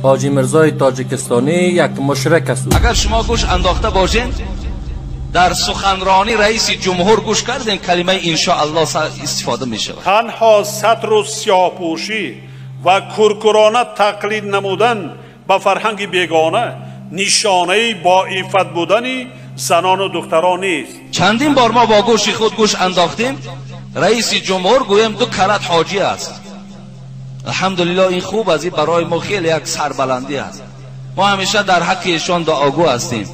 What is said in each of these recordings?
حاجی میرزای تاجیکستانی یک مشرک است. اگر شما گوش انداخته باشین در سخنرانی رئیس جمهور گوش کردین کلمه انشاءالله استفاده می شود. تنها ستر و سیاه‌پوشی و کرکرانه تقلید نمودن به فرهنگ بیگانه نشانه با عفت بودن زنان و دختران نیست. چندین بار ما با گوش خود گوش انداختیم رئیس جمهور گویم 2 کرات حاجی است. الحمدلله این خوب از این برای ما خیلی یک سربلندی است. ما همیشه در حق ایشان دعاگو هستیم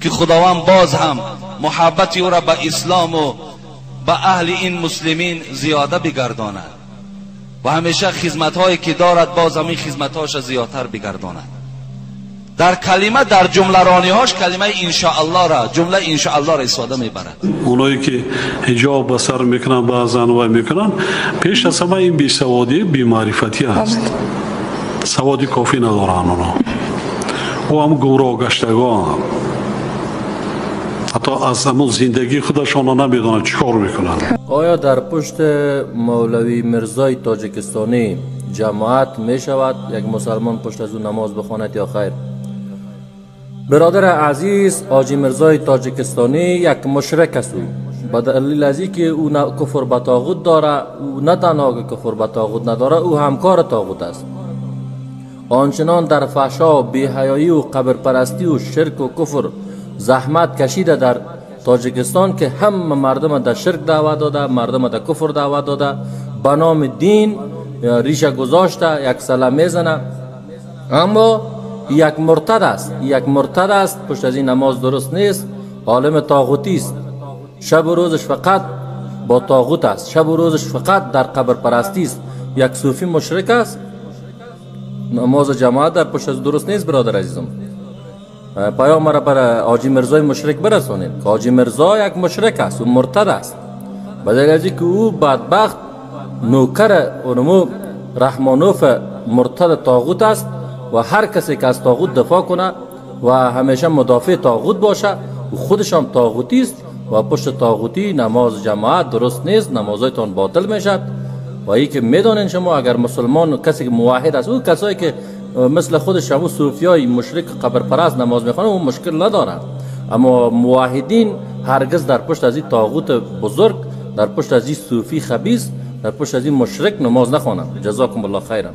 که خداوند باز هم محبت او را به اسلام و به اهل این مسلمین زیاده بگرداند و همیشه خدمت هایی که دارد باز هم این خدمت هاش زیادتر بگرداند. در کلمه در جمله رانی هاش کلمه انشاءالله را جمله انشاءالله را استفاده میبرد. اونایی که حجاب بسر میکنن بعضن و میکنن پیش از همه این بیسوادی بیمعرفتی هست. سوادی کافی ندارن اونا و هم گمراه گشتگان حتی از همون زندگی خودشان نمیدونن چیکار میکنن. آیا در پشت مولوی میرزای تاجیکستانی جماعت میشود یک مسلمان پشت از اون نماز بخواند یا خیر؟ برادر عزیز، حاجی میرزای تاجیکستانی یک مشرک است. به دلیل از اینکه او کفر به طاغوت داره، او نه تنها که کفر به طاغوت نداره، او همکار طاغوت است. آنچنان در فحشا و بی‌حیایی و قبر پرستی و شرک و کفر زحمت کشیده در تاجیکستان که همه مردم در شرک دعوت داده، مردم در کفر دعوت داده، به نام دین ریشه گذاشته، یک سلام میزنه. اما یک مرتد است، یک مرتد است، پشت از این نماز درست نیست، عالم طاغوتی است، شب و روزش فقط با طاغوت است، شب و روزش فقط در قبر پرستی است، یک صوفی مشرک است. نماز جماعت در پشت از درست نیست. برادر عزیزم، پیام را برای حاجی میرزای مشرک برسانید که حاجی میرزا یک مشرک است و مرتد است، به دلیل از اینکه او بدبخت نوکر اونمو رحمانوف مرتد طاغوت است و هر کسی که از طاغوت دفاع کنه و همیشه مدافع طاغوت باشه و خودش هم طاغوتی است و پشت طاغوتی نماز جماعت درست نیست، نمازایتان باطل میشد. و این که میدانین شما اگر مسلمان کسی که موحد است، او کسایی که مثل خودش همون صوفیای مشرک قبر پرست نماز میخوانه اون مشکل نداره، اما موحدین هرگز در پشت از این طاغوت بزرگ، در پشت از این صوفی خبیث، در پشت از این مشرک نماز نخوانند. جزاکم الله خیرا.